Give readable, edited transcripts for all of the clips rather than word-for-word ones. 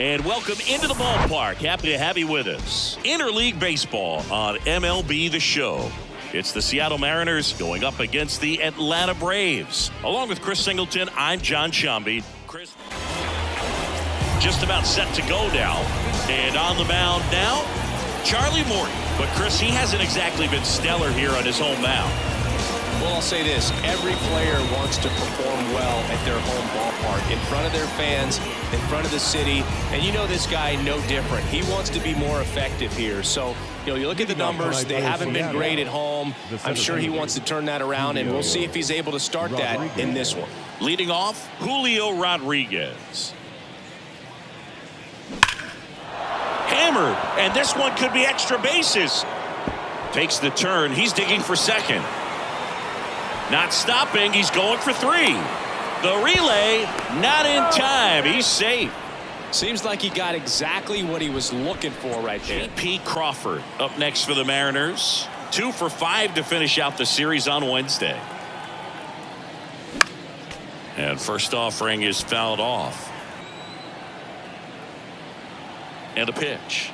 And welcome into the ballpark. Happy to have you with us. Interleague baseball on MLB The Show. It's the Seattle Mariners going up against the Atlanta Braves. Along with Chris Singleton, I'm John Shambi. Chris just about set to go now. And on the mound now, Charlie Morton. But Chris, he hasn't exactly been stellar here on his home mound. Well, I'll say this. Every player wants to perform well at their home ballpark, in front of their fans, in front of the city. And you know this guy no different. He wants to be more effective here. So, you look at the numbers. They haven't been great at home. I'm sure he wants to turn that around, and we'll see if he's able to start that in this one. Leading off, Julio Rodriguez. Hammered, and this one could be extra bases. Takes the turn. He's digging for second. Not stopping. He's going for three. The relay, not in time. He's safe. Seems like he got exactly what he was looking for right there. J.P. Crawford up next for the Mariners. 2 for 5 to finish out the series on Wednesday. And first offering is fouled off. And a pitch.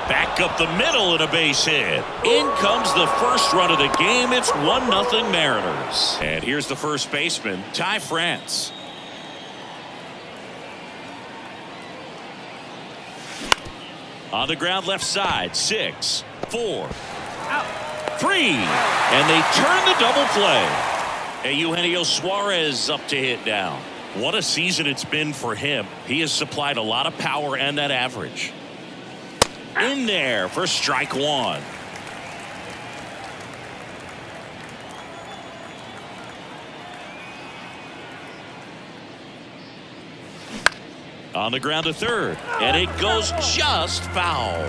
Back up the middle and a base hit. In comes the first run of the game. It's 1-0 Mariners. And here's the first baseman, Ty France. On the ground left side, 6, 4, 3. And they turn the double play. And Eugenio Suarez up to hit down. What a season it's been for him. He has supplied a lot of power and that average. In there for strike one. On the ground to third, and it goes just foul.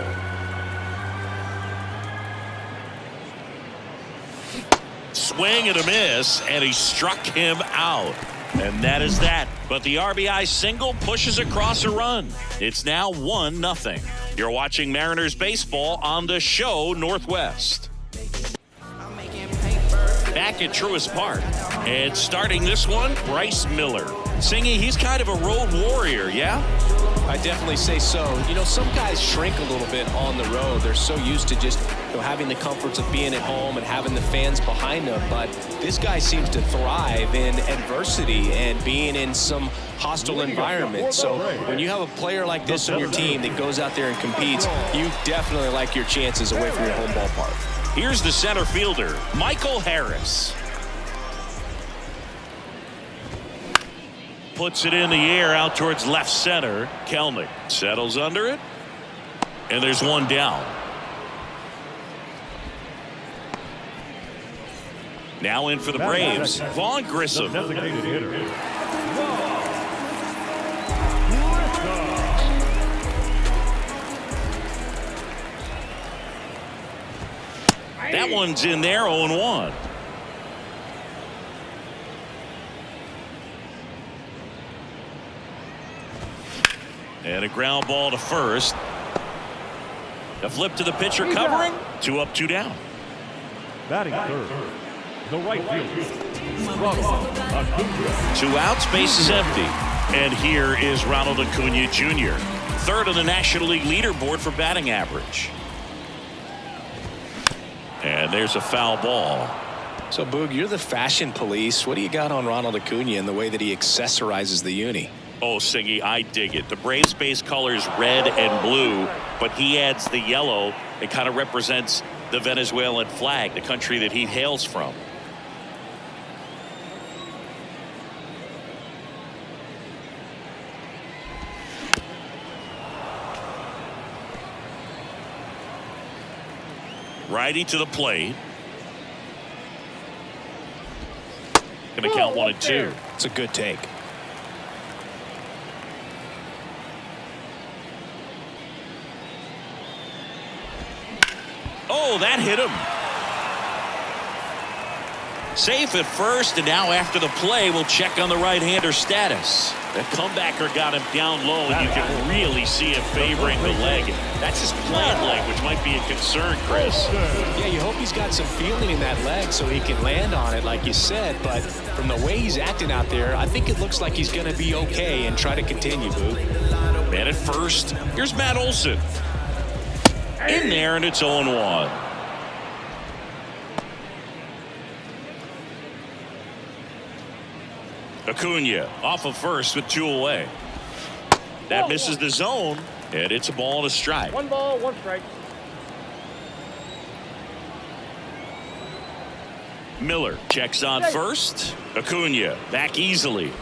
Swing and a miss, and he struck him out. And that is that. But the RBI single pushes across a run. It's now 1-0. You're watching Mariners baseball on the Show Northwest. Back at Truist Park. And starting this one, Bryce Miller. Singy, he's kind of a road warrior, yeah? I definitely say so. Some guys shrink a little bit on the road. They're so used to just having the comforts of being at home and having the fans behind them. But this guy seems to thrive in adversity and being in some hostile environment. So when you have a player like this on your team that goes out there and competes, you definitely like your chances away from your home ballpark. Here's the center fielder, Michael Harris. Puts it in the air out towards left center. Kelnick settles under it. And there's one down. Now in for the Braves, Vaughn Grissom. That one's in there, 0-1. And a ground ball to first. A flip to the pitcher covering. 2 up, 2 down. Batting third, the right fielder. 2 outs, base is empty. And here is Ronald Acuna Jr., third on the National League leaderboard for batting average. And there's a foul ball. So, Boog, you're the fashion police. What do you got on Ronald Acuna and the way that he accessorizes the uni? Oh, Siggy, I dig it. The Braves base colors red and blue, but he adds the yellow. It kind of represents the Venezuelan flag, the country that he hails from. Righty to the plate. Going to count 1 and 2. It's a good take. Oh, that hit him. Safe at first, and now after the play, we'll check on the right-hander status. The comebacker got him down low, and you can really see him favoring the leg. That's his plant leg, which might be a concern, Chris. Yeah, you hope he's got some feeling in that leg so he can land on it, like you said. But from the way he's acting out there, I think it looks like he's going to be okay and try to continue, Boo. Man at first. Here's Matt Olson. In there, and it's 0-1. Acuna off of first with 2 away. That misses the zone, and it's a ball and a strike. 1 ball, 1 strike. Miller checks on first. Acuna back easily.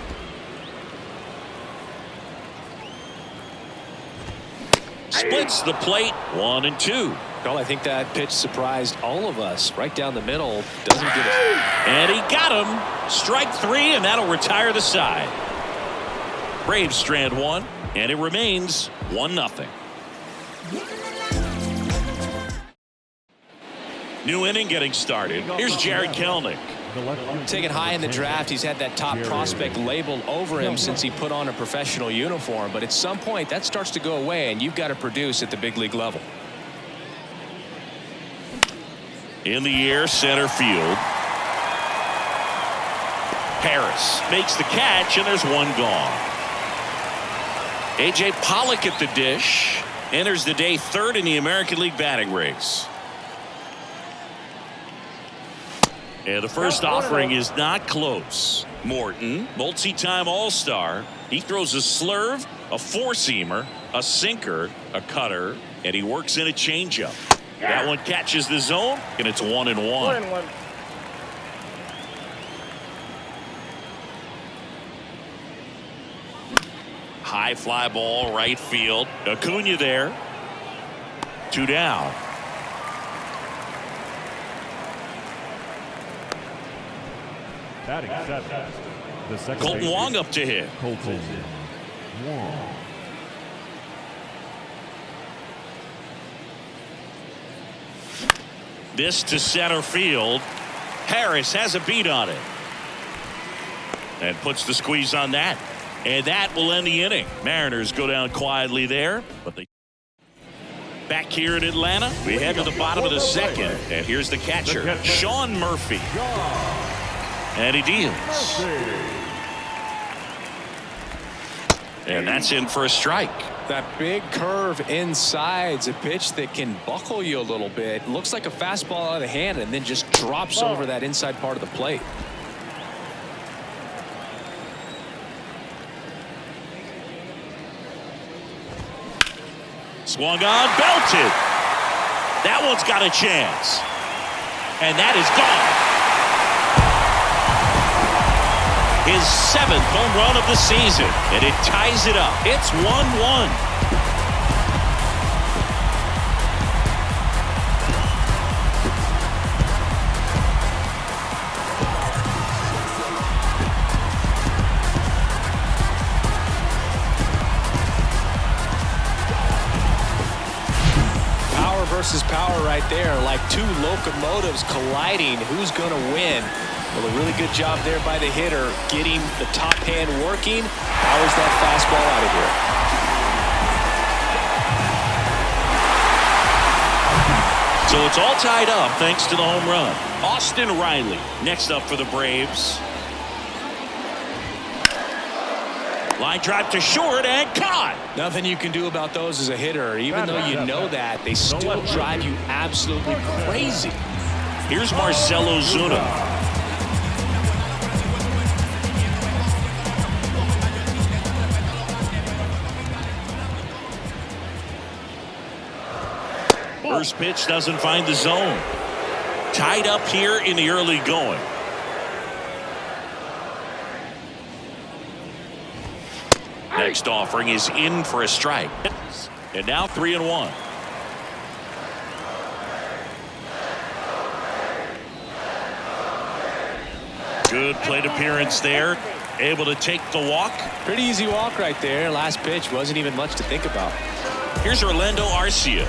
Splits the plate, 1 and 2. Well, I think that pitch surprised all of us. Right down the middle. Doesn't get it. And he got him. Strike 3, and that'll retire the side. Braves strand 1, and it remains 1-0. New inning getting started. Here's Jared Kelenic. Taken high in the draft, he's had that top prospect labeled over him since he put on a professional uniform. But at some point, that starts to go away, and you've got to produce at the big league level. In the air, center field. Harris makes the catch, and there's 1 gone. A.J. Pollock at the dish. Enters the day 3rd in the American League batting race. And the first offering is not close. Morton, multi-time All-Star. He throws a slurve, a four-seamer, a sinker, a cutter, and he works in a changeup. That one catches the zone, and it's 1-1. 1-1. High fly ball, right field. Acuna there. 2 down. Batting 7. The second Colton baseman, Wong up to hit. Colton Wong. This to center field. Harris has a beat on it. And puts the squeeze on that. And that will end the inning. Mariners go down quietly there, but they back here in Atlanta. We head to the bottom of the second. And here's the catcher, Sean Murphy. And he deals. And that's in for a strike. That big curve inside's a pitch that can buckle you a little bit. Looks like a fastball out of the hand and then just drops over that inside part of the plate. Swung on, belted. That one's got a chance. And that is gone. His 7th home run of the season, and it ties it up. It's 1-1. Power versus power right there, like 2 locomotives colliding. Who's going to win? Well, a really good job there by the hitter, getting the top hand working. Powers that fastball out of here. So it's all tied up thanks to the home run. Austin Riley next up for the Braves. Line drive to short and caught. Nothing you can do about those as a hitter. Even though you know that, they still drive you absolutely crazy. Here's Marcell Ozuna. First pitch doesn't find the zone. Tied up here in the early going. Next offering is in for a strike. And now 3-1. Good plate appearance there. Able to take the walk. Pretty easy walk right there. Last pitch wasn't even much to think about. Here's Orlando Arcia.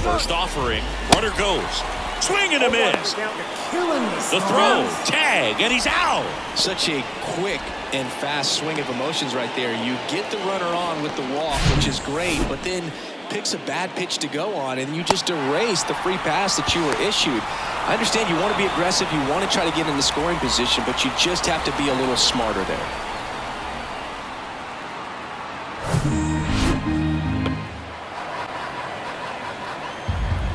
First offering. Runner goes. Swing and a miss. The throw, tag, and he's out. Such a quick and fast swing of emotions right there. You get the runner on with the walk, which is great, but then picks a bad pitch to go on, and you just erase the free pass that you were issued. I understand you want to be aggressive, you want to try to get in the scoring position, but you just have to be a little smarter there.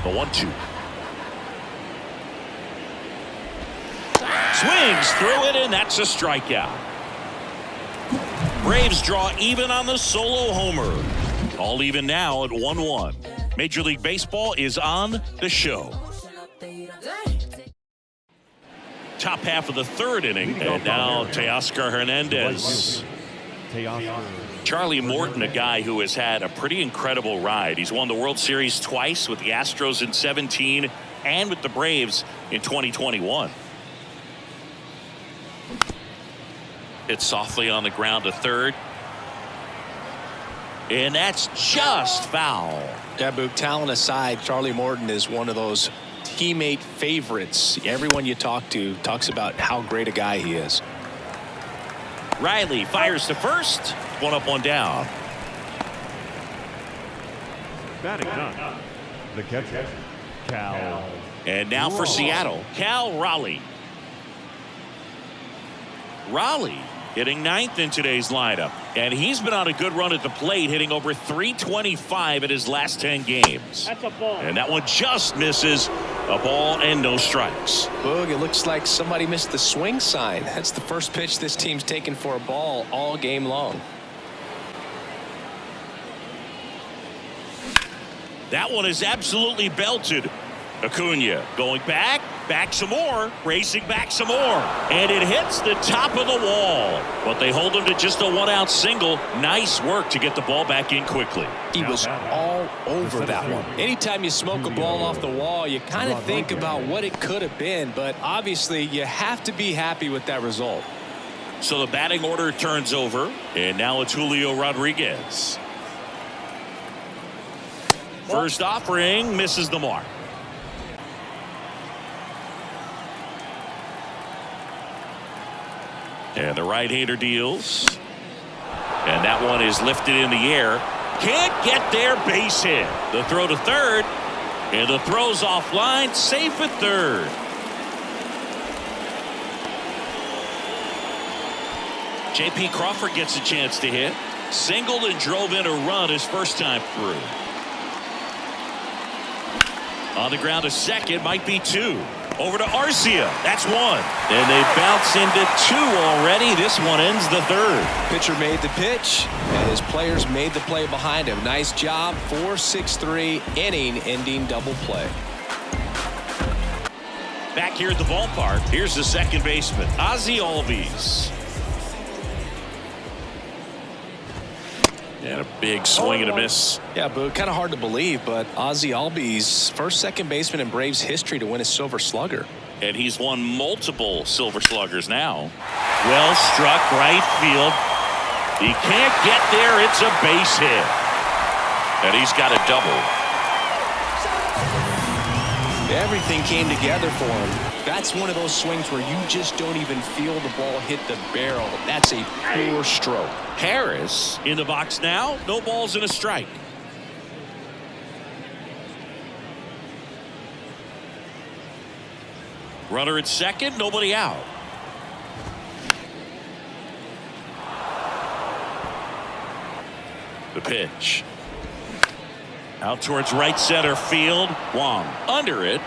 The 1-2. Swings through it, and that's a strikeout. Braves draw even on the solo homer. All even now at 1-1. Major League Baseball is on the show. Top half of the third inning, and now Teoscar Hernandez. Charlie Morton, a guy who has had a pretty incredible ride. He's won the World Series twice with the Astros in 17 and with the Braves in 2021. Hit softly on the ground to third. And that's just foul. Yeah, Boog, talent aside, Charlie Morton is one of those teammate favorites. Everyone you talk to talks about how great a guy he is. Riley fires to first. One up, one down. Batting none. The catcher, Cal. And now for Seattle, Cal Raleigh. Raleigh hitting ninth in today's lineup. And he's been on a good run at the plate, hitting over .325 in his last 10 games. That's a ball. And that one just misses. A ball and no strikes. Boog, it looks like somebody missed the swing sign. That's the first pitch this team's taken for a ball all game long. That one is absolutely belted. Acuna going back some more, racing back some more, and it hits the top of the wall. But they hold him to just a one-out single. Nice work to get the ball back in quickly. He was all over that one. Anytime you smoke a ball off the wall, you kind of think about what it could have been, but obviously you have to be happy with that result. So the batting order turns over, and now it's Julio Rodriguez. First offering misses the mark. And the right-hander deals. And that one is lifted in the air. Can't get there, base hit. The throw to third. And the throw's offline, safe at third. J.P. Crawford gets a chance to hit. Singled and drove in a run his first time through. On the ground to second, might be two. Over to Arcia. That's one. And they bounce into two already. This one ends the third. Pitcher made the pitch, and his players made the play behind him. Nice job. 4-6-3 inning-ending double play. Back here at the ballpark, here's the second baseman, Ozzie Albies. And a big swing and a miss. Yeah, but kind of hard to believe, but Ozzie Albies, first second baseman in Braves history to win a Silver Slugger. And he's won multiple Silver Sluggers now. Well struck, right field. He can't get there. It's a base hit. And he's got a double. Everything came together for him. That's one of those swings where you just don't even feel the ball hit the barrel. That's a pure stroke. Harris in the box now. No balls and a strike. Runner at second, nobody out. The pitch. Out towards right center field. Wong under it.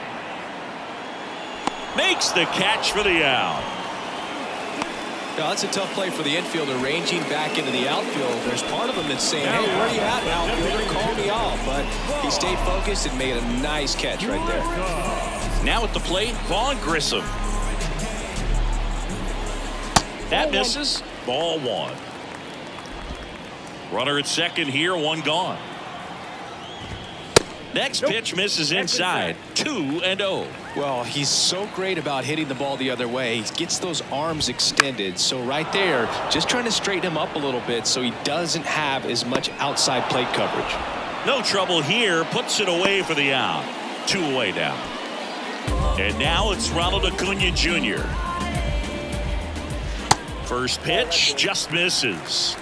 Makes the catch for the out. Now, that's a tough play for the infielder, ranging back into the outfield. There's part of him that's saying, hey, where are you at, outfielder? Call me off. But he stayed focused and made a nice catch right there. Now at the plate, Vaughn Grissom. That misses. Ball one. Runner at second here, one gone. Next pitch misses inside. 2-0. Well, he's so great about hitting the ball the other way. He gets those arms extended. So right there, just trying to straighten him up a little bit so he doesn't have as much outside plate coverage. No trouble here. Puts it away for the out. 2 away now. And now it's Ronald Acuna Jr. First pitch just misses.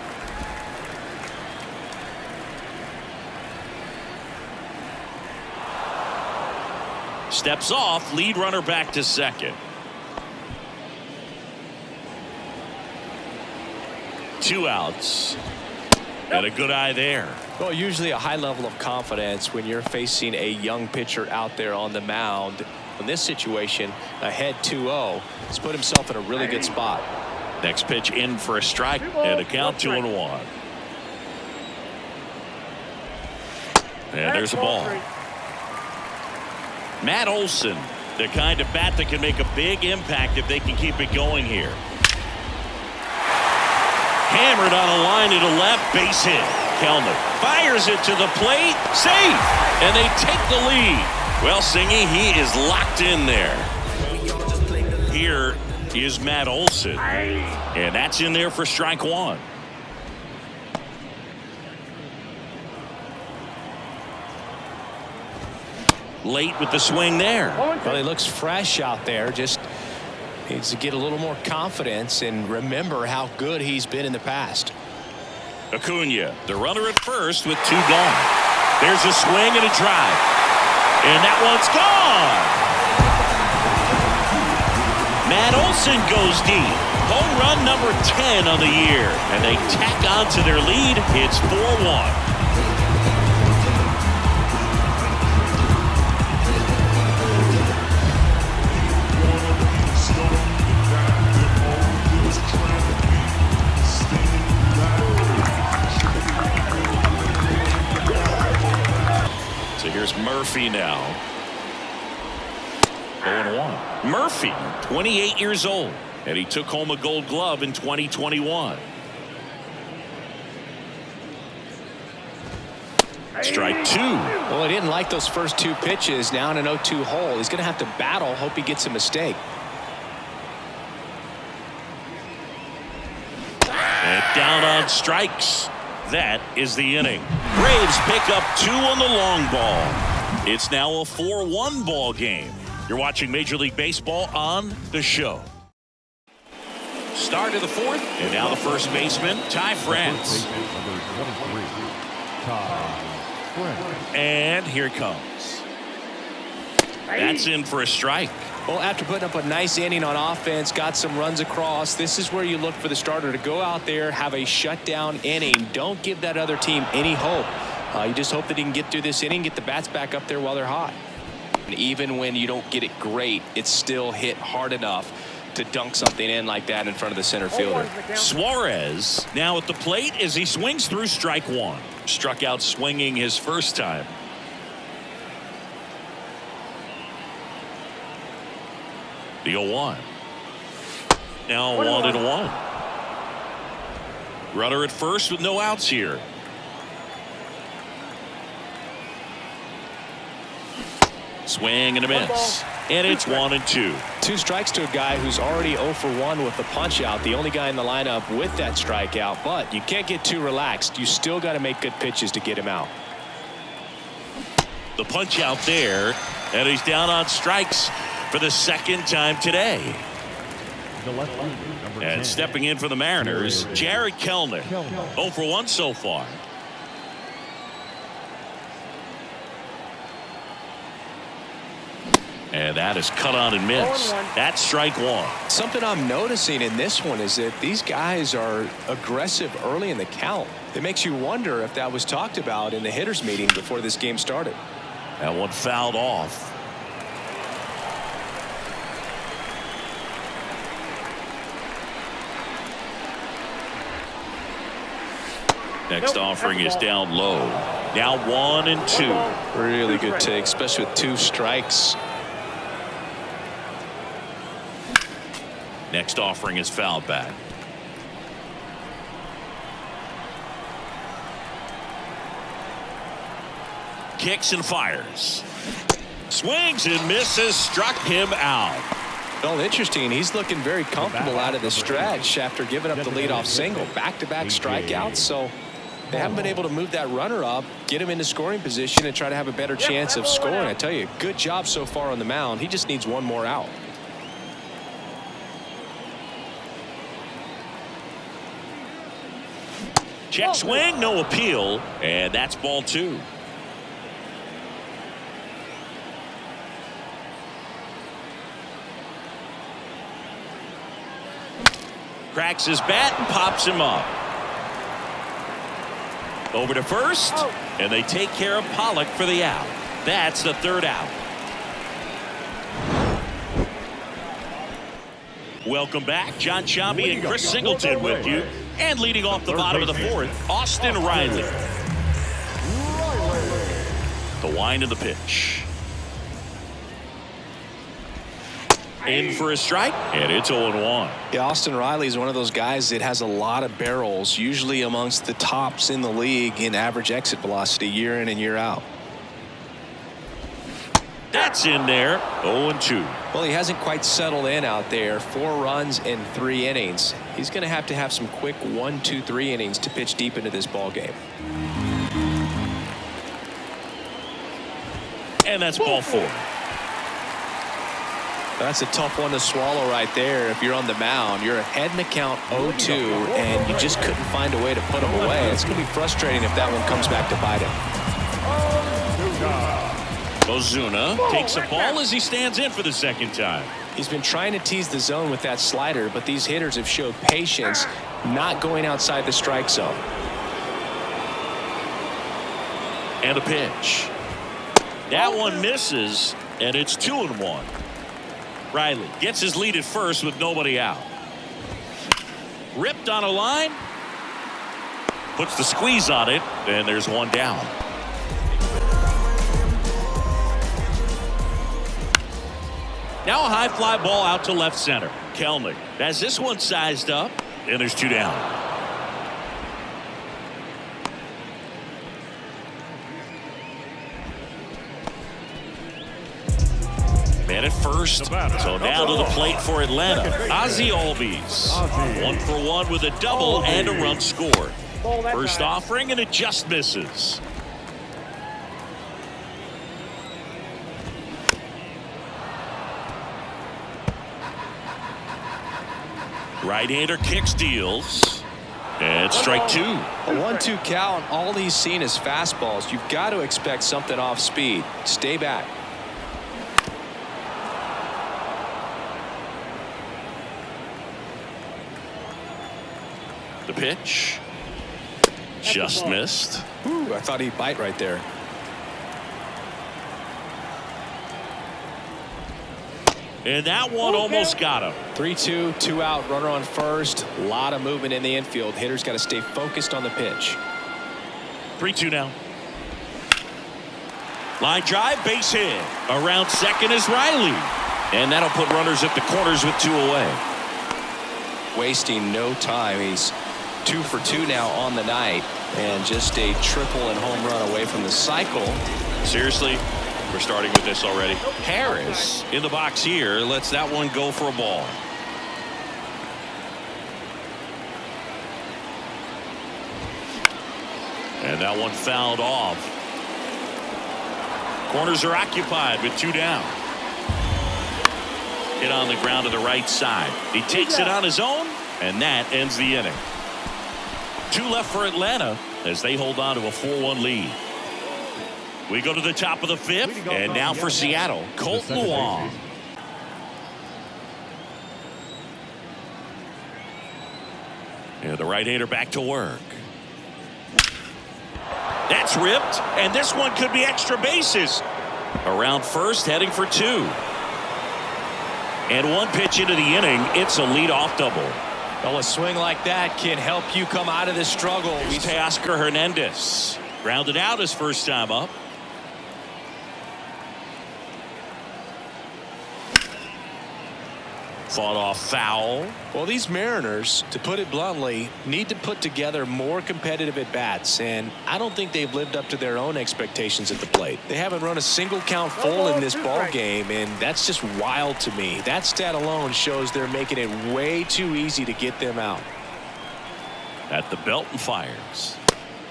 Steps off, lead runner back to second. 2 outs. And a good eye there. Well, usually a high level of confidence when you're facing a young pitcher out there on the mound. In this situation, ahead 2-0, he's put himself in a really good spot. Next pitch in for a strike and a count 2-1. And there's a ball. Matt Olson, the kind of bat that can make a big impact if they can keep it going here. Hammered on a line to the left, base hit. Kellner fires it to the plate, safe, and they take the lead. Well, Singy, he is locked in there. Here is Matt Olson, and that's in there for strike 1. Late with the swing there. Well, he looks fresh out there. Just needs to get a little more confidence and remember how good he's been in the past. Acuna, the runner at first with 2 gone. There's a swing and a drive. And that one's gone. Matt Olson goes deep. Home run number 10 on the year. And they tack on to their lead. It's 4-1. Here's Murphy now. 0-1. Murphy, 28 years old, and he took home a Gold Glove in 2021. Strike 2. Well, he didn't like those first 2 pitches. Now in an 0-2 hole, he's going to have to battle. Hope he gets a mistake. And down on strikes. That is the inning. Braves pick up 2 on the long ball. It's now a 4-1 ball game. You're watching Major League Baseball on the show. Start of the 4th, and now the first baseman, Ty France. And here it comes. That's in for a strike. Well, after putting up a nice inning on offense, got some runs across, this is where you look for the starter to go out there, have a shutdown inning. Don't give that other team any hope. You just hope that he can get through this inning, get the bats back up there while they're hot. And even when you don't get it great, it's still hit hard enough to dunk something in like that in front of the center fielder. Suarez now at the plate as he swings through strike 1. Struck out swinging his first time. The 0-1. Now 1-1. Runner at first with no outs here. Swing and a miss. And it's 1-2. 2 strikes to a guy who's already 0 for 1 with the punch out. The only guy in the lineup with that strikeout. But you can't get too relaxed. You still got to make good pitches to get him out. The punch out there. And he's down on strikes for the 2nd time today. And stepping in for the Mariners, Jared Kellner. 0 for 1 so far. And that is cut on and missed. That's strike 1. Something I'm noticing in this one is that these guys are aggressive early in the count. It makes you wonder if that was talked about in the hitters meeting before this game started. That one fouled off. Next offering is down low. Now 1-2. Really good take, especially with 2 strikes. Next offering is fouled back. Kicks and fires. Swings and misses. Struck him out. Well, interesting. He's looking very comfortable out of the stretch after giving up the leadoff single. Back-to-back strikeouts. So They haven't been able to move that runner up, get him into scoring position, and try to have a better chance of scoring. I tell you, good job so far on the mound. He just needs one more out. Check swing, no appeal, and that's ball 2. Cracks his bat and pops him up. Over to first, and they take care of Pollock for the out. That's the 3rd out. Welcome back. John Chambi and Chris Singleton with you. And leading off the bottom of the 4th, Austin Riley. The wind of the pitch. In for a strike, and it's 0-1. Yeah, Austin Riley is one of those guys that has a lot of barrels, usually amongst the tops in the league in average exit velocity year in and year out. That's in there. 0-2. Well, he hasn't quite settled in out there. 4 runs in 3 innings. He's going to have some quick 1, 2, 3 innings to pitch deep into this ball game. And that's ball 4. That's a tough one to swallow right there. If you're on the mound, you're ahead in the count 0-2, and you just couldn't find a way to put him away. It's going to be frustrating if that one comes back to bite him. Ozuna takes a ball as he stands in for the 2nd time. He's been trying to tease the zone with that slider, but these hitters have showed patience, not going outside the strike zone. And a pitch. That one misses, and it's 2-1. Riley gets his lead at first with nobody out. Ripped on a line. Puts the squeeze on it, and there's one down. Now a high fly ball out to left center. Kelnick has this one sized up, and there's 2 down. Man at first. So now to the plate for Atlanta. Ozzie Albies. 1 for 1 with a double and a run scored. First offering, and it just misses. Right-hander kicks, deals, and strike 2. A 1-2 count. All he's seen is fastballs. You've got to expect something off speed. Stay back. The pitch just missed. Ooh, I thought he'd bite right there. And that one almost got him. 3-2, 2 out, runner on first. A lot of movement in the infield. Hitters got to stay focused on the pitch. 3-2 now. Line drive, base hit. Around second is Riley. And that'll put runners at the corners with 2 away. Wasting no time. He's 2 for 2 now on the night. And just a triple and home run away from the cycle. Seriously? We're starting with this already. Harris in the box here lets that one go for a ball. And that one fouled off. Corners are occupied with 2 down. Hit on the ground to the right side. He takes it on his own, and that ends the inning. 2 left for Atlanta as they hold on to a 4-1 lead. We go to the top of the 5th, and now for Seattle, Colt Luong. And the right-hander back to work. That's ripped, and this one could be extra bases. Around first, heading for 2. And 1 pitch into the inning, it's a leadoff double. Well, a swing like that can help you come out of this struggle. Here's Teoscar Hernandez. Grounded out his first time up. Fought off foul. Well, these Mariners, to put it bluntly, need to put together more competitive at-bats, and I don't think they've lived up to their own expectations at the plate. They haven't run a single count full in this ball game, and that's just wild to me. That stat alone shows they're making it way too easy to get them out. At the belt and fires.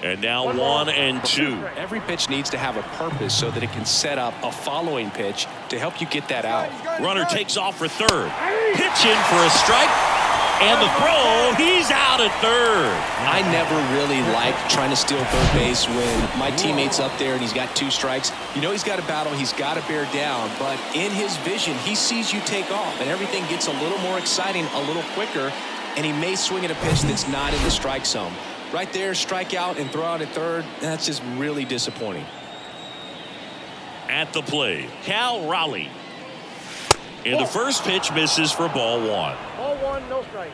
And now 1-2. Every pitch needs to have a purpose so that it can set up a following pitch to help you get that out. Runner takes off for third. Pitch in for a strike. And the throw, he's out at third. I never really liked trying to steal third base when my teammate's up there and he's got 2 strikes. You know he's got to battle, he's got to bear down, but in his vision, he sees you take off, and everything gets a little more exciting, a little quicker, and he may swing at a pitch that's not in the strike zone. Right there, strike out and throw out at third, that's just really disappointing. At the plate, Cal Raleigh. And the first pitch misses for ball 1. Ball 1, no strike.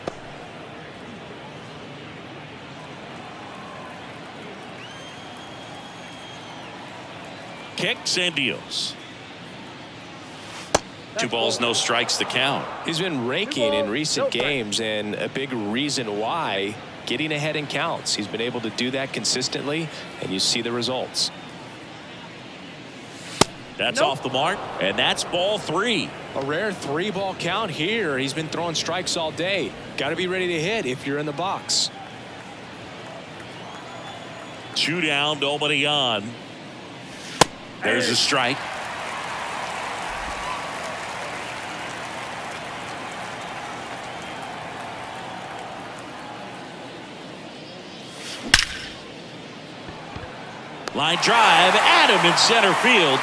Kicks and deals. 2 balls, no strikes to count. He's been raking in recent games, and a big reason why, getting ahead in counts. He's been able to do that consistently, and you see the results. That's off the mark, and that's ball 3. A rare 3-ball count here. He's been throwing strikes all day. Got to be ready to hit if you're in the box. 2 down, nobody on. There's a strike. Line drive, at him in center field.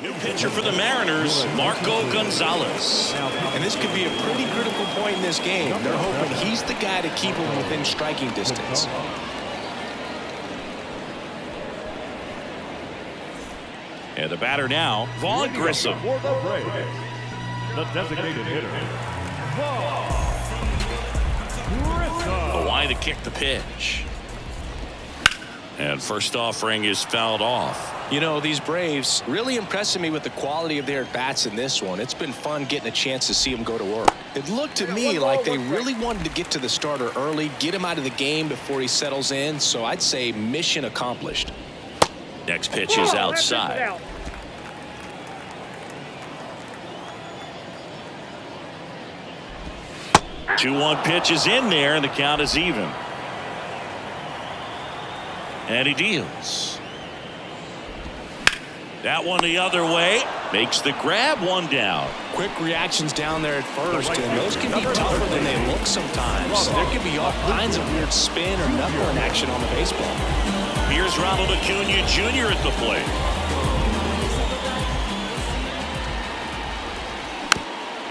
New pitcher for the Mariners, Marco Gonzalez. And this could be a pretty critical point in this game. They're hoping he's the guy to keep him within striking distance. And the batter now, Vaughn Grissom. For the Braves, the designated hitter, Vaughn Grissom. The line to kick the pitch. And first offering is fouled off. You know, these Braves really impressing me with the quality of their at-bats in this one. It's been fun getting a chance to see them go to work. It looked to me like they really wanted to get to the starter early, get him out of the game before he settles in. So I'd say mission accomplished. Next pitch is outside. 2-1 pitch is in there, and the count is even. And he deals. That one the other way. Makes the grab, 1 down. Quick reactions down there at first, and those can be tougher than they look sometimes. There can be all kinds of weird spin or knuckling action on the baseball. Here's Ronald Acuna Jr. at the plate.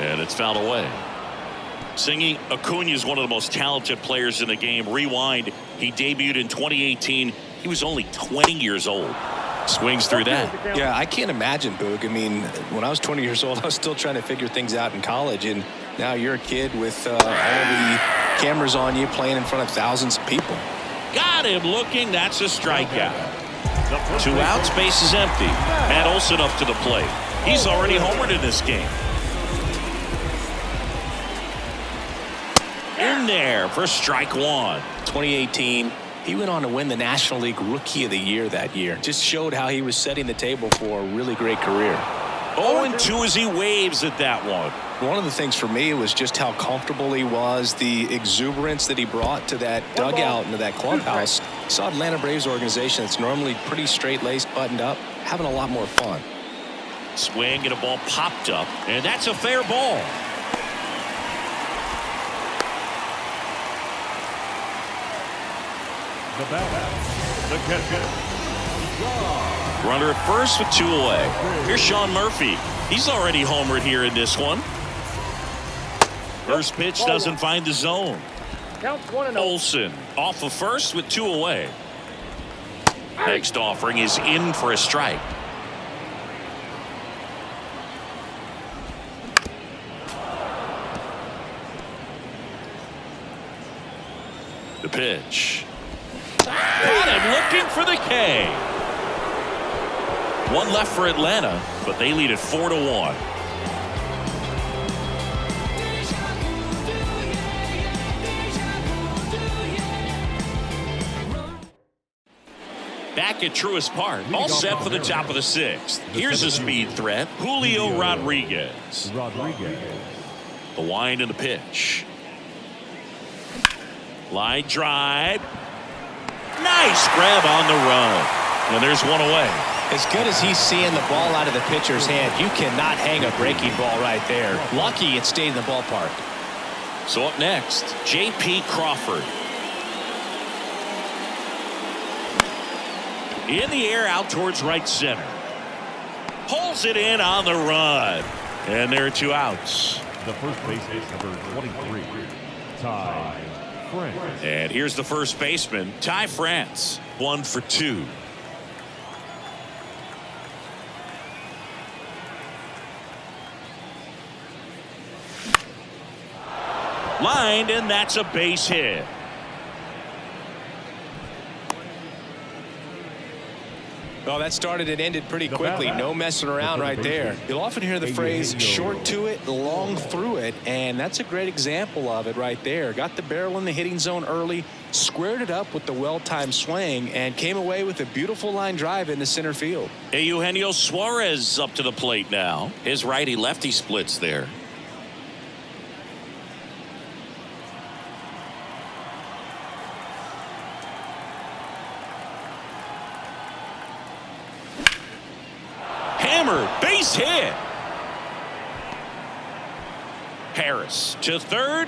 And it's fouled away. Singy, Acuna is one of the most talented players in the game. Rewind, he debuted in 2018. He was only 20 years old. Swings through that. Yeah, I can't imagine, Boog. I mean, when I was 20 years old, I was still trying to figure things out in college, and now you're a kid with all the cameras on you playing in front of thousands of people. Got him looking. That's a strikeout. 2 outs, base is empty. Matt Olson up to the plate. He's already homered in this game. In there for strike 1. 2018, he went on to win the National League Rookie of the Year that year. Just showed how he was setting the table for a really great career. 0-2 as he waves at that one. One of the things for me was just how comfortable he was, the exuberance that he brought to that dugout and to that clubhouse. Saw Atlanta Braves organization that's normally pretty straight-laced, buttoned up, having a lot more fun. Swing and a ball popped up, and that's a fair ball. The batter, the catcher, Runner at first with 2 away. Here's Sean Murphy. He's already homered here in this one. First pitch doesn't find the zone. Counts 1-0. Olson off of first with 2 away. Next offering is in for a strike. The pitch. Got him looking for the K. 1 left for Atlanta, but they lead it 4-1. Back at Truist Park, all set for the top of the 6th. Here's a speed threat, Julio Rodriguez. The wind and the pitch. Line drive. Nice grab on the run. And there's one away. As good as he's seeing the ball out of the pitcher's hand, you cannot hang a breaking ball right there. Lucky it stayed in the ballpark. So up next, J.P. Crawford. In the air out towards right center. Pulls it in on the run. And there are 2 outs. The first baseman, number 23, Ty France. And here's the first baseman, Ty France. 1 for 2. Lined, and that's a base hit. Well, that started and ended pretty quickly. No messing around right there. You'll often hear the phrase short to it, long through it, and that's a great example of it right there. Got the barrel in the hitting zone early, squared it up with the well-timed swing, and came away with a beautiful line drive into center field. Hey, Eugenio Suarez up to the plate now. His righty-lefty splits there. Base hit. Harris to third.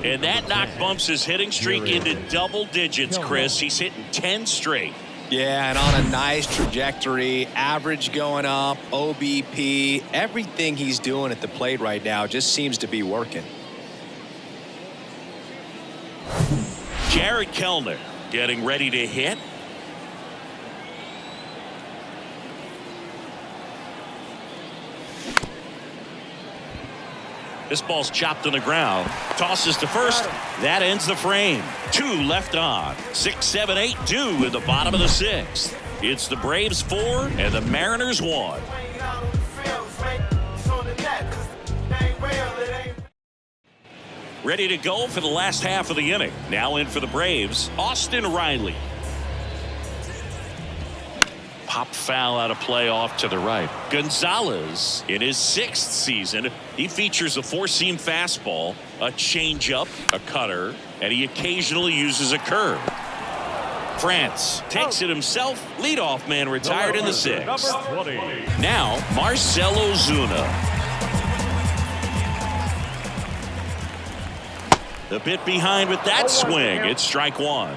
And that knock bumps his hitting streak into double digits, Chris. He's hitting 10 straight. Yeah, and on a nice trajectory, average going up, OBP, everything he's doing at the plate right now just seems to be working. Jared Kellner getting ready to hit. This ball's chopped on the ground. Tosses to first. That ends the frame. 2 left on. 6, 7, 8 due in the bottom of the 6th. It's the Braves 4 and the Mariners 1. Ready to go for the last half of the inning. Now in for the Braves, Austin Riley. Pop foul out of play off to the right. Gonzalez in his 6th season. He features a 4-seam fastball, a changeup, a cutter, and he occasionally uses a curve. France takes it himself. Leadoff man retired in the 6th. Now Marcell Ozuna. A bit behind with that swing. It's strike 1.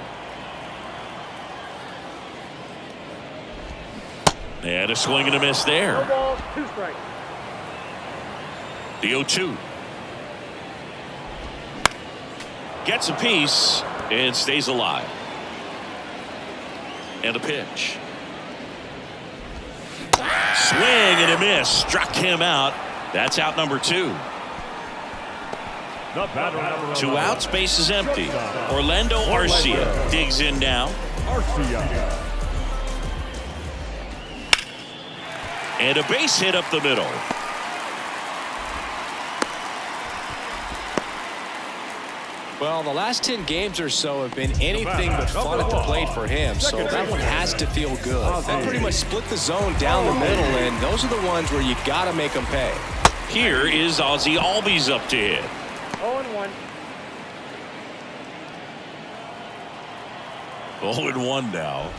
And a swing and a miss there. 2 balls, 2 strikes. The 0-2. Gets a piece and stays alive. And a pitch. Swing and a miss. Struck him out. That's out number 2. 2 outs, base is empty. Orlando Arcia digs in now. And a base hit up the middle. Well, the last 10 games or so have been anything but fun at the plate for him, so that one has to feel good. That pretty much split the zone down the middle, and those are the ones where you got to make them pay. Here is Ozzie Albies up to hit. 0-1. 0-1 now.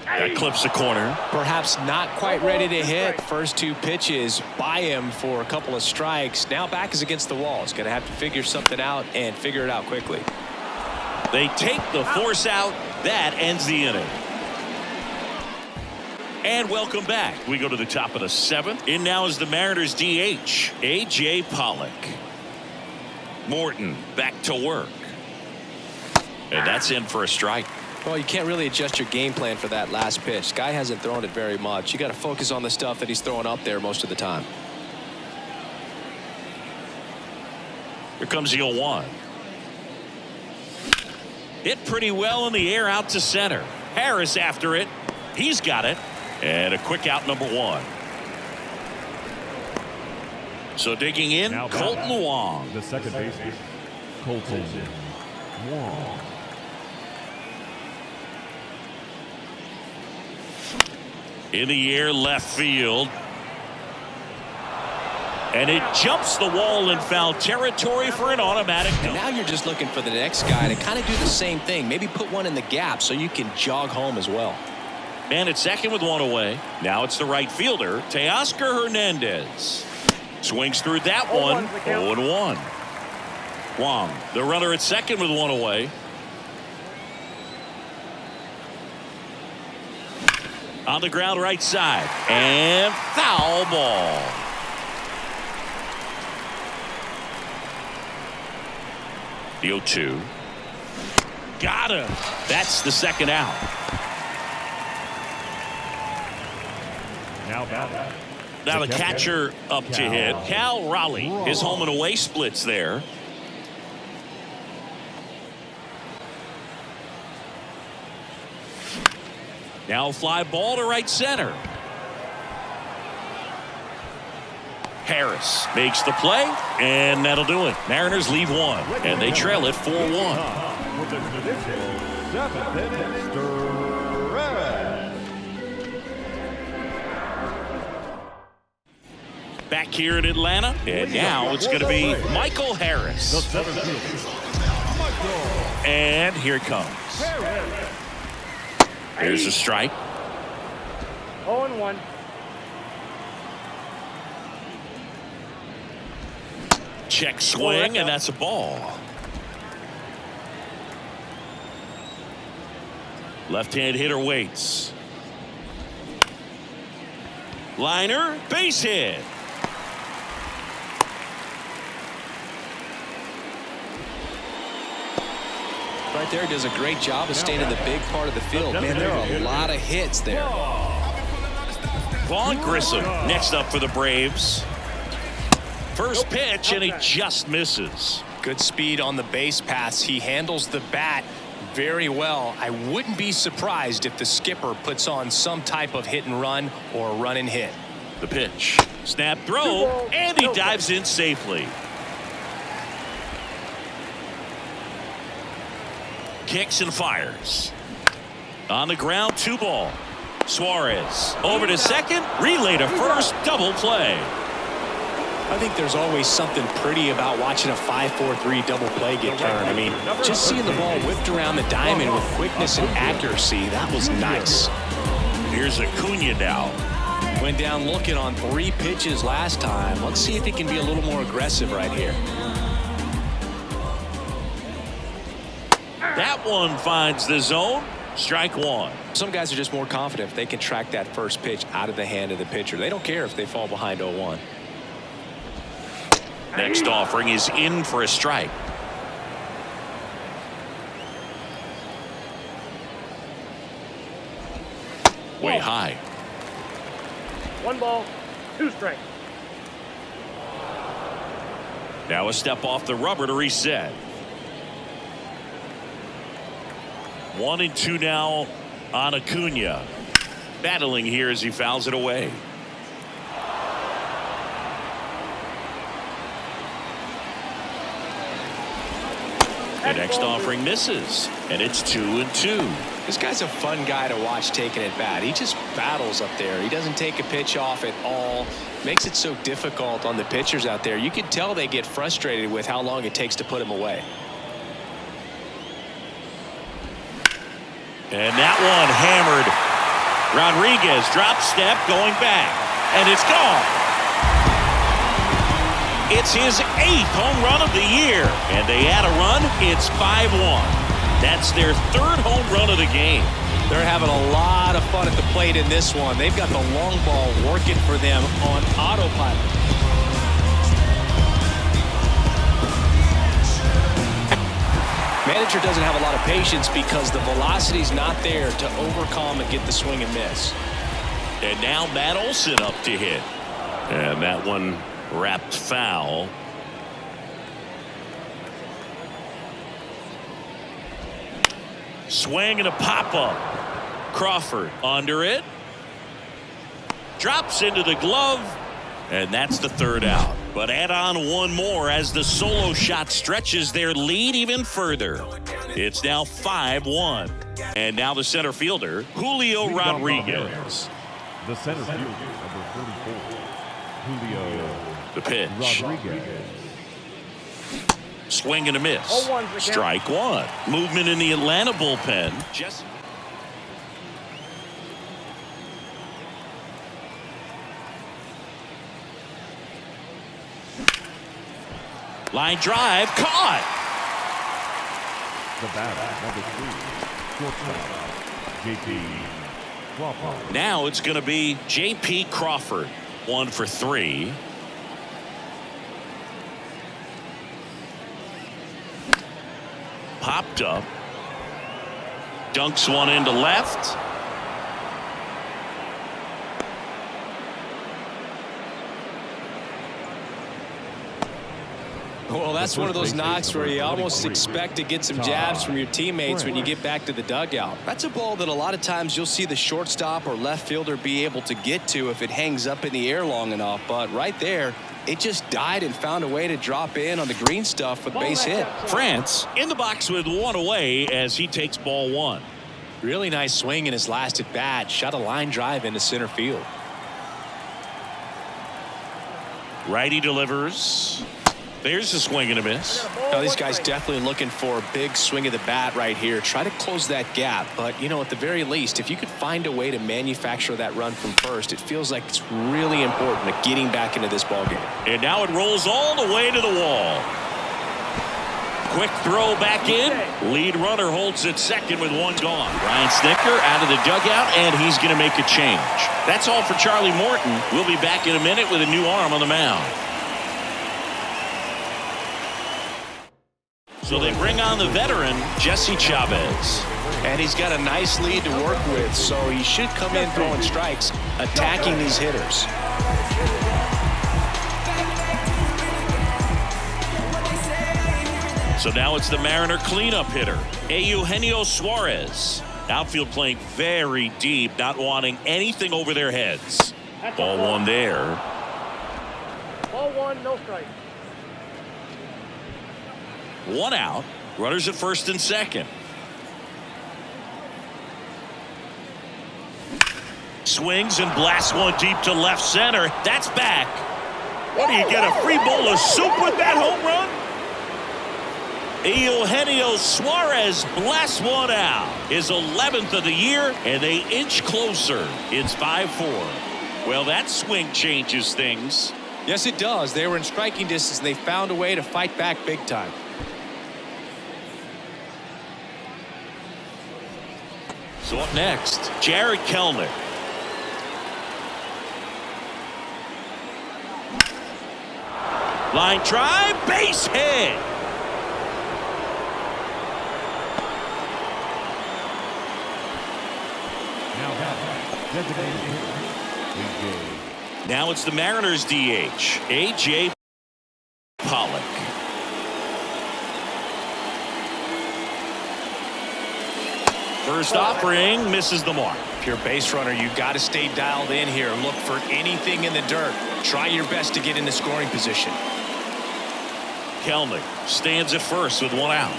That clips the corner. Perhaps not quite ready to hit. First 2 pitches by him for a couple of strikes. Now back is against the wall. He's going to have to figure something out and figure it out quickly. They take the force out. That ends the inning. And welcome back. We go to the top of the 7th. In now is the Mariners DH, A.J. Pollock. Morton back to work. And that's in for a strike. Well, you can't really adjust your game plan for that last pitch. Guy hasn't thrown it very much. You got to focus on the stuff that he's throwing up there most of the time. Here comes the 0-1. Hit pretty well in the air out to center. Harris after it. He's got it. And a quick out number 1. So digging in, Now Colton Wong. The second baseman, Colton Wong. In the air left field. And it jumps the wall in foul territory for an automatic And dump. now you're just looking for the next guy to kind of do the same thing. Maybe put one in the gap so you can jog home as well. And it's second with one away. Now it's the right fielder, Teoscar Hernandez. Swings through that one. 0-1. Wong, the runner at second with one away. On the ground right side. And foul ball. The 0-2. Got him. That's the second out. Now batting. Now the catcher up to hit. Cal Raleigh. His home and away splits there. Now fly ball to right center. Harris makes the play, and that'll do it. Mariners leave one, and they trail it 4-1. With the tradition, 7th inning, stretch. Back here in Atlanta, and now it's going to be Michael The Harris. center fielder, Michael And here it comes. Harris. Here's a strike. 0-1. Check swing, and that's a ball. Left-hand hitter waits. Liner, base hit. Right there, does a great job of staying in the big part of the field. Man, there are a lot of hits there. Vaughn Grissom next up for the Braves. First pitch, and he just misses. Good speed on the base paths. He handles the bat very well. I wouldn't be surprised if the skipper puts on some type of hit and run or run and hit. The pitch. Snap throw, and he dives in safely. Kicks and fires. On the ground, 2-ball. Suarez over to second, relay to first, double play. I think there's always something pretty about watching a 5-4-3 double play get turned. I mean, just seeing the ball whipped around the diamond with quickness and accuracy, that was nice. Here's Acuna now. Went down looking on 3 pitches last time. Let's see if he can be a little more aggressive right here. That one finds the zone. Strike one. Some guys are just more confident if they can track that first pitch out of the hand of the pitcher. They don't care if they fall behind 0-1. Next offering is in for a strike. Way high. 1 ball, 2 strikes. Now a step off the rubber to reset. 1-2 now on Acuna. Battling here as he fouls it away. The next offering misses, and it's 2-2. This guy's a fun guy to watch taking at bat. He just battles up there. He doesn't take a pitch off at all. Makes it so difficult on the pitchers out there. You can tell they get frustrated with how long it takes to put him away. And that one hammered. Rodriguez drop step going back, and it's gone. It's his 8th home run of the year, and they add a run. It's 5-1. That's their 3rd home run of the game. They're having a lot of fun at the plate in this one. They've got the long ball working for them on autopilot. Manager doesn't have a lot of patience because the velocity's not there to overcome and get the swing and miss. And now Matt Olson up to hit. And that one wrapped foul. Swing and a pop-up. Crawford under it. Drops into the glove. And that's the 3rd out. But add on one more as the solo shot stretches their lead even further. It's now 5-1. And now the center fielder, Julio Rodriguez. The center fielder, number 34, Julio. The pitch. Rodriguez. Swing and a miss. 0-1 for count. Strike one. Movement in the Atlanta bullpen. Line drive, caught. The batter, number 3, J.P. Crawford. Now it's going to be J.P. Crawford. 1 for 3. Popped up. Dunks one into left. Well, that's one of those knocks where you almost expect to get some jabs from your teammates when you get back to the dugout. That's a ball that a lot of times you'll see the shortstop or left fielder be able to get to if it hangs up in the air long enough. But right there, it just died and found a way to drop in on the green stuff with base hit. France in the box with one away as he takes ball one. Really nice swing in his last at bat. Shot a line drive into center field. Righty delivers. There's a swing and a miss. Now, these guys definitely looking for a big swing of the bat right here. Try to close that gap. But, you know, at the very least, if you could find a way to manufacture that run from first, it feels like it's really important to getting back into this ballgame. And now it rolls all the way to the wall. Quick throw back in. Lead runner holds at second with one gone. Ryan Snitker out of the dugout, and he's going to make a change. That's all for Charlie Morton. We'll be back in a minute with a new arm on the mound. So they bring on the veteran, Jesse Chavez. And he's got a nice lead to work with, so he should come in throwing strikes, attacking these hitters. So now it's the Mariner cleanup hitter, Eugenio Suarez. Outfield playing very deep, not wanting anything over their heads. Ball one there. Ball one, no strike. One out. Runners at first and second. Swings and blasts one deep to left center. That's back. What do you get, a free bowl of soup with that home run? Eugenio Suarez blasts one out. His 11th of the year, and they inch closer. It's 5-4. Well, that swing changes things. Yes, it does. They were in striking distance, and they found a way to fight back big time. So up next, Jared Kelnick. Line drive, base hit. Now it's the Mariners DH, A.J. Pollock. First offering misses the mark. If you're a base runner, you've got to stay dialed in here. Look for anything in the dirt. Try your best to get into scoring position. Kelnick stands at first with one out.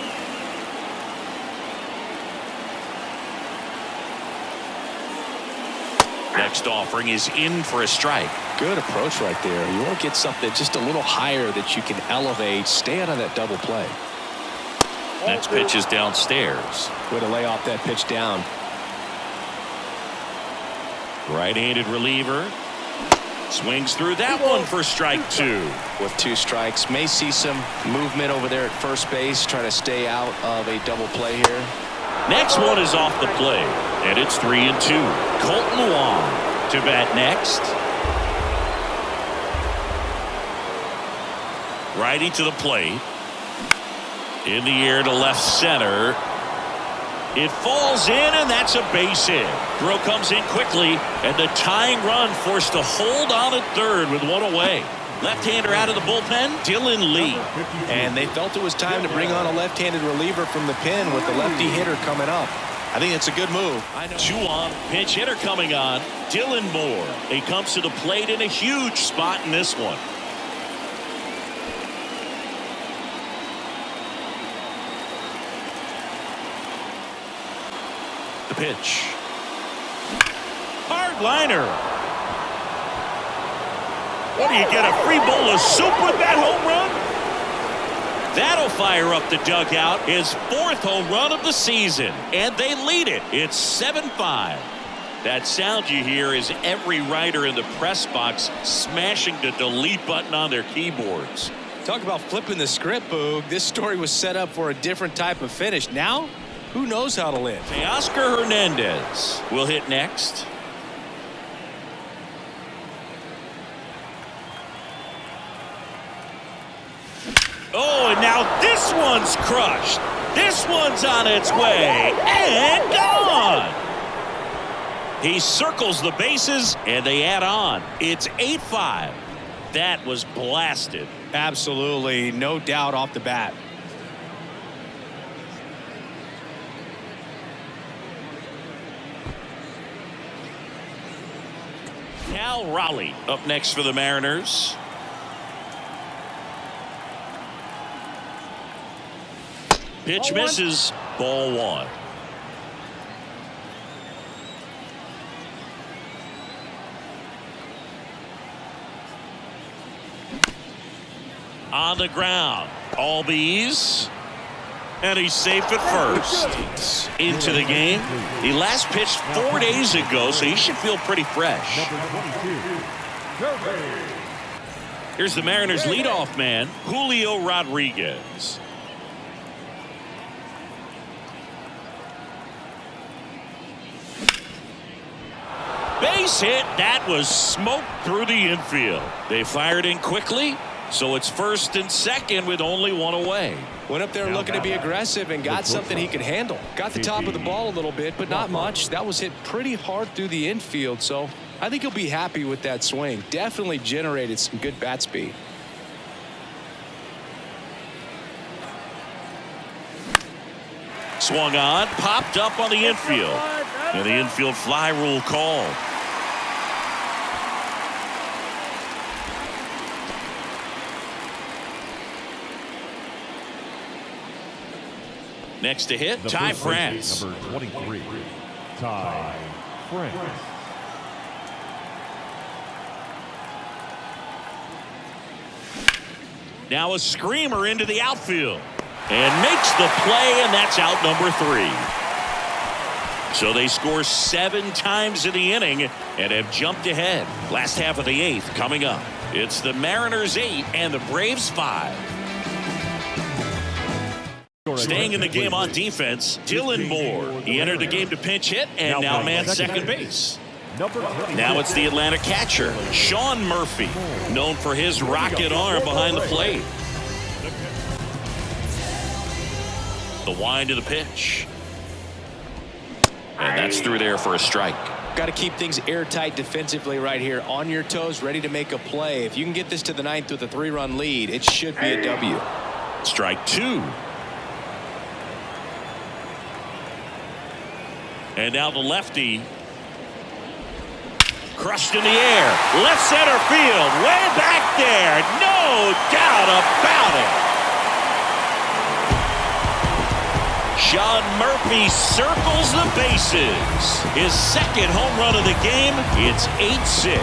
Next offering is in for a strike. Good approach right there. You want to get something just a little higher that you can elevate. Stay out of that double play. Next pitch is downstairs. Way to lay off that pitch down. Right-handed reliever. Swings through that one for strike two. With two strikes, may see some movement over there at first base. Try to stay out of a double play here. Next one is off the plate, and it's 3-2. Colton Wong to bat next. Righty to the plate. In the air to left center. It falls in, and that's a base hit. Throw comes in quickly, and the tying run forced to hold on at third with one away. Left-hander out of the bullpen, Dylan Lee. And they felt it was time to bring on a left-handed reliever from the pen with the lefty hitter coming up. I think it's a good move. Two on, pinch hitter coming on, Dylan Moore. He comes to the plate in a huge spot in this one. The pitch. Hard liner. What do you get, a free bowl of soup with that home run? That'll fire up the dugout. His 4th home run of the season. And they lead it. It's 7-5. That sound you hear is every writer in the press box smashing the delete button on their keyboards. Talk about flipping the script, Boog. This story was set up for a different type of finish. Now, who knows how to land? Oscar Hernandez will hit next. Oh, and now this one's crushed. This one's on its way and gone. He circles the bases and they add on. It's 8-5. That was blasted. Absolutely, no doubt off the bat. Cal Raleigh up next for the Mariners. Pitch misses. Ball 1. On the ground. All bees. And he's safe at first. Into the game. He last pitched 4 days ago, so he should feel pretty fresh. Here's the Mariners leadoff man, Julio Rodriguez. Base hit. That was smoke through the infield. They fired in quickly, so it's 1st and 2nd with only 1 away. Went up there looking to be aggressive and got something he could handle. Got the top of the ball a little bit, but not much. That was hit pretty hard through the infield, so I think he'll be happy with that swing. Definitely generated some good bat speed. Swung on, popped up on the infield. And the infield fly rule called. Next to hit, Ty France. Number 23, Ty France. Now a screamer into the outfield. And makes the play, and that's out number 3. So they score 7 times in the inning and have jumped ahead. Last half of the 8th coming up. It's the Mariners 8 and the Braves 5. Staying in the game on defense, Dylan Moore. He entered the game to pinch hit and now mans second base. Now it's the Atlanta catcher, Sean Murphy, known for his rocket arm behind the plate. The wind of the pitch. And that's through there for a strike. Got to keep things airtight defensively right here. On your toes, ready to make a play. If you can get this to the 9th with a 3-run lead, it should be a W. Strike 2. And now the lefty. Crushed in the air. Left center field. Way back there. No doubt about it. Sean Murphy circles the bases. His 2nd home run of the game. It's 8-6.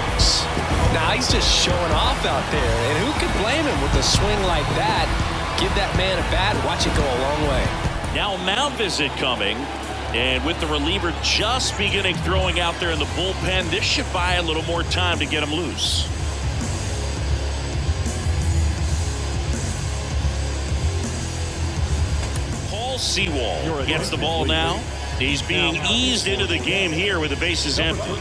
Now he's just showing off out there. And who could blame him with a swing like that? Give that man a bat. Watch it go a long way. Now a mound visit coming. And with the reliever just beginning throwing out there in the bullpen, this should buy a little more time to get him loose. Paul Sewall gets the ball now. He's being eased into the game here with the bases empty.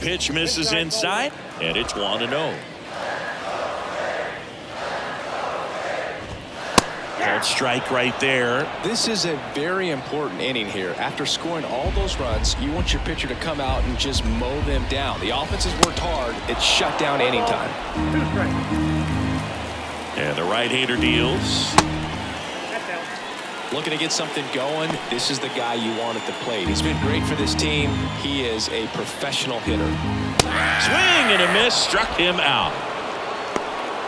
Pitch misses inside, and it's 1-0. Called strike right there. This is a very important inning here. After scoring all those runs, you want your pitcher to come out and just mow them down. The offense has worked hard. It's shut down inning time. And the right-hander deals. Looking to get something going. This is the guy you want at the plate. He's been great for this team. He is a professional hitter. Swing and a miss, struck him out.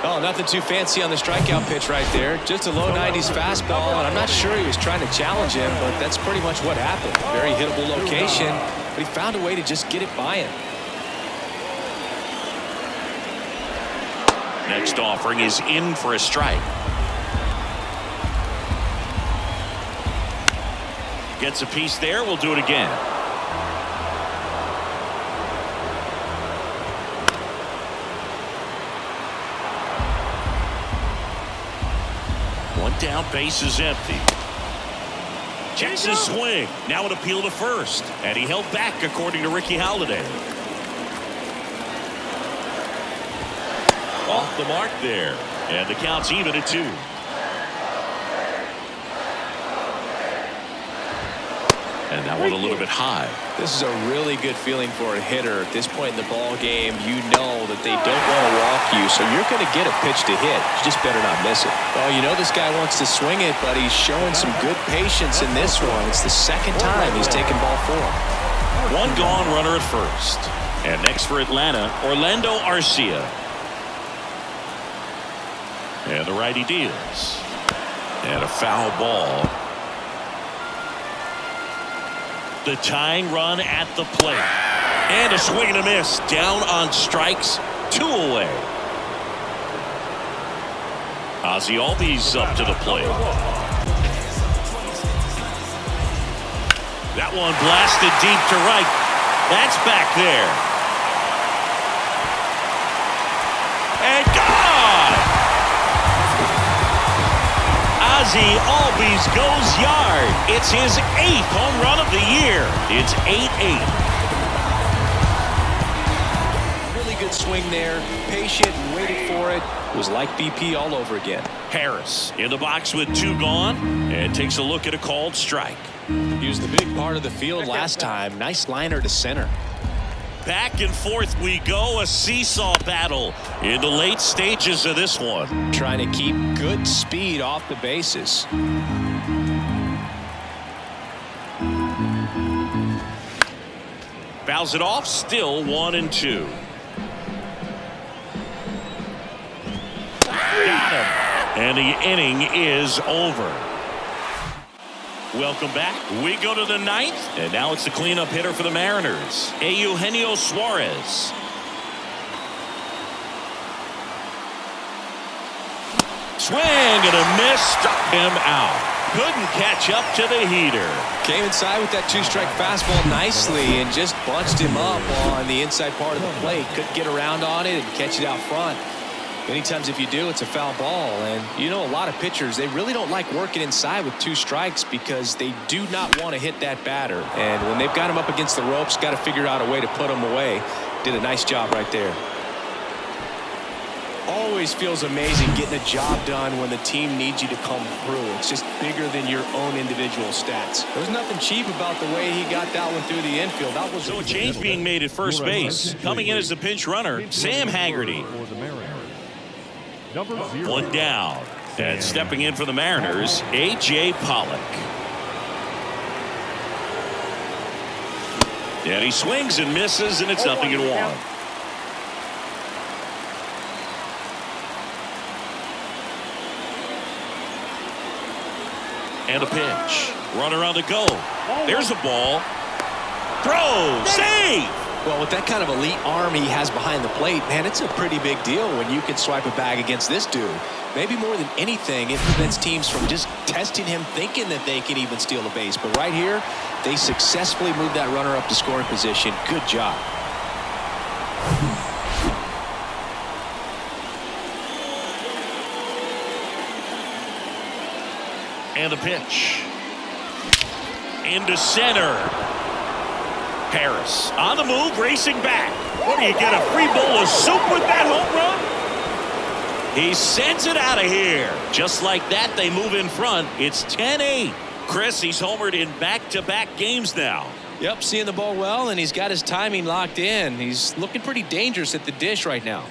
Oh, nothing too fancy on the strikeout pitch right there. Just a low 90s fastball, and I'm not sure he was trying to challenge him, but that's pretty much what happened. Very hittable location, but he found a way to just get it by him. Next offering is in for a strike. Gets a piece there. We'll do it again. One down, base is empty. Checks his swing. Now an appeal to first. And he held back, according to Ricky Halladay. Off the mark there. And the count's even at 2. And that one a little bit high. This is a really good feeling for a hitter at this point in the ball game. You know that they don't want to walk you, so you're going to get a pitch to hit. You just better not miss it. Well, you know this guy wants to swing it, but he's showing some good patience in this one. It's the second time he's taken ball 4. One gone, runner at first. And next for Atlanta, Orlando Arcia. And the righty deals. And a foul ball. The tying run at the plate. And a swing and a miss. Down on strikes. 2 away. Ozzie Albies up to the plate. That one blasted deep to right. That's back there. And gone! Ozzie Albies goes yard. It's his 8th home run of the year. It's 8-8. Really good swing there. Patient and waited for it. It was like BP all over again. Harris in the box with 2 gone and takes a look at a called strike. He was the big part of the field last time. Nice liner to center. Back and forth we go, a seesaw battle in the late stages of this one. Trying to keep good speed off the bases. Fouls it off, still 1-2. Got him. And the inning is over. Welcome back. We go to the 9th, and now it's the cleanup hitter for the Mariners, Eugenio Suarez. Swing and a miss, struck him out. Couldn't catch up to the heater. Came inside with that 2-strike fastball nicely and just bunched him up on the inside part of the plate. Couldn't get around on it and catch it out front. Many times if you do, it's a foul ball. And you know, a lot of pitchers, they really don't like working inside with 2 strikes because they do not want to hit that batter. And when they've got him up against the ropes, got to figure out a way to put him away. Did a nice job right there. Always feels amazing getting a job done when the team needs you to come through. It's just bigger than your own individual stats. There's nothing cheap about the way he got that one through the infield. That was so a change being made at first base. Coming in as the pinch runner, Sam Haggerty. 1 down. And stepping in for the Mariners, A.J. Pollock. And he swings and misses, and it's 0-1. And a pitch. Runner on the go. There's a ball. Throw. Save. Well, with that kind of elite arm he has behind the plate, man, it's a pretty big deal when you can swipe a bag against this dude. Maybe more than anything, it prevents teams from just testing him, thinking that they can even steal a base. But right here, they successfully moved that runner up to scoring position. Good job. And a pitch. Into center. Harris on the move, racing back. What do you get, a free bowl of soup with that home run? He sends it out of here. Just like that, they move in front. It's 10-8. Chris, he's homered in back-to-back games now. Yep, seeing the ball well, and he's got his timing locked in. He's looking pretty dangerous at the dish right now.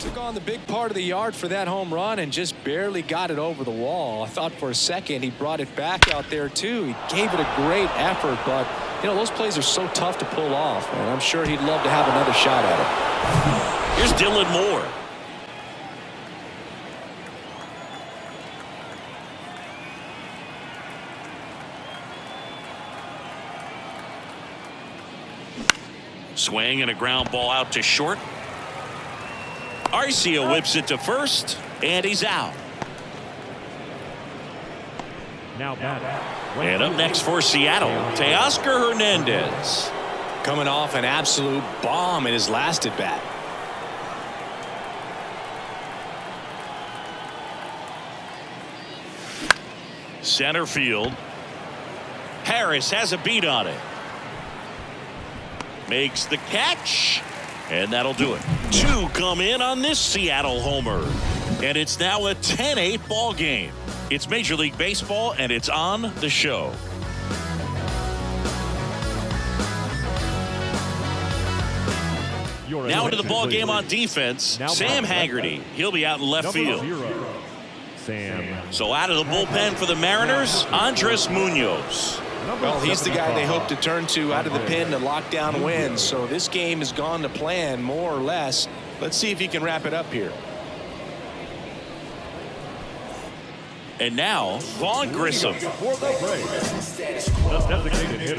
Took on the big part of the yard for that home run and just barely got it over the wall. I thought for a second he brought it back out there too. He gave it a great effort, but You know, those plays are so tough to pull off, and I'm sure he'd love to have another shot at it. Here's Dylan Moore. Swing and a ground ball out to short. Arcia whips it to first, and he's out. Now batting. And up next for Seattle, Teoscar Hernandez. Coming off an absolute bomb in his last at bat. Center field. Harris has a beat on it. Makes the catch, and that'll do it. Two come in on this Seattle homer, and it's now a 10-8 ball game. It's Major League Baseball, and it's on the show. Now into the ball game on defense, Sam Haggerty. He'll be out in left field. Sam. So out of the bullpen for the Mariners, Andres Munoz. Well, he's the guy they hope to turn to out of the pen to lock down wins. So this game has gone to plan, more or less. Let's see if he can wrap it up here. And now, Vaughn Grissom.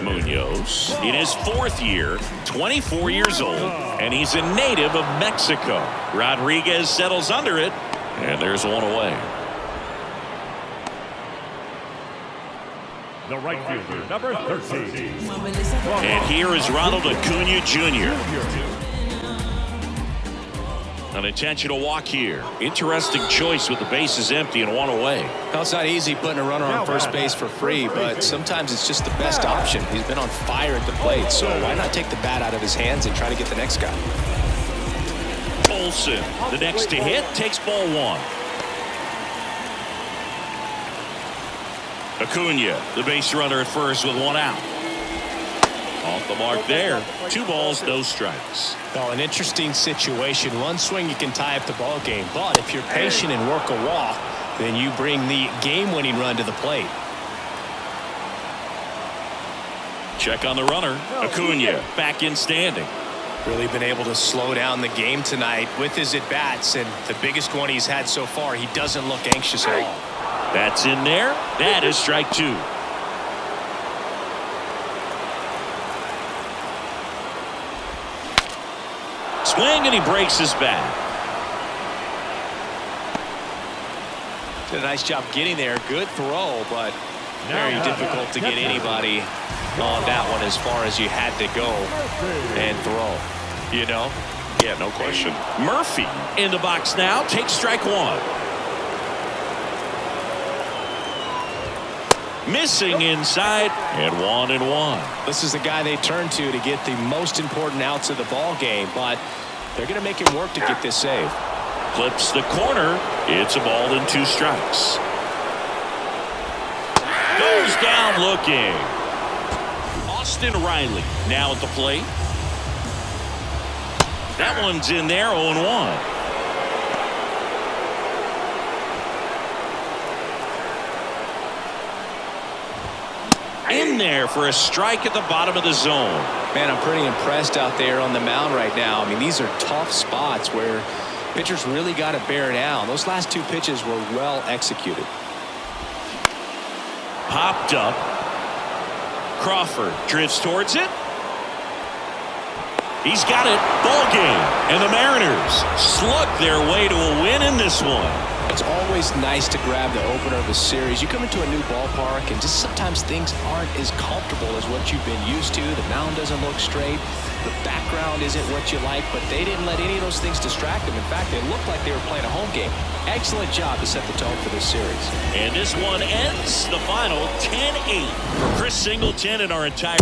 Munoz in his fourth year, 24 years old, and he's a native of Mexico. Rodriguez settles under it, and there's one away. The right fielder, number 13. And here is Ronald Acuna Jr. An intentional walk here. Interesting choice with the bases empty and one away. Well, it's not easy putting a runner on first base for free, but sometimes it's just the best option. He's been on fire at the plate, so why not take the bat out of his hands and try to get the next guy? Olsen, the next to hit, takes ball one. Acuna, the base runner at first with one out. Off the mark there. 2 balls, no strikes. Well, an interesting situation. One swing you can tie up the ball game, but if you're patient and work a walk, then you bring the game-winning run to the plate. Check on the runner. Acuna back in standing. Really been able to slow down the game tonight with his at-bats, and the biggest one he's had so far, he doesn't look anxious at all. That's in there. That is strike 2. Swing, and he breaks his bat. Did a nice job getting there. Good throw, but very difficult to get anybody on that one as far as you had to go and throw. You know? Yeah, no question. Murphy in the box now. Takes strike 1. Missing inside, and 1-1. This is the guy they turn to get the most important outs of the ball game, but they're going to make him work to get this save. Clips the corner. It's a ball and 2 strikes. Goes down looking. Austin Riley now at the plate. That one's in there, 0-1. In there for a strike at the bottom of the zone. Man, I'm pretty impressed out there on the mound right now. I mean, these are tough spots where pitchers really got to bear down. Those last 2 pitches were well executed. Popped up. Crawford drifts towards it. He's got it. Ball game. And the Mariners slug their way to a win in this one. It's always nice to grab the opener of a series. You come into a new ballpark and just sometimes things aren't as comfortable as what you've been used to. The mound doesn't look straight. The background isn't what you like, but they didn't let any of those things distract them. In fact, they looked like they were playing a home game. Excellent job to set the tone for this series. And this one ends the final 10-8 for Chris Singleton and our entire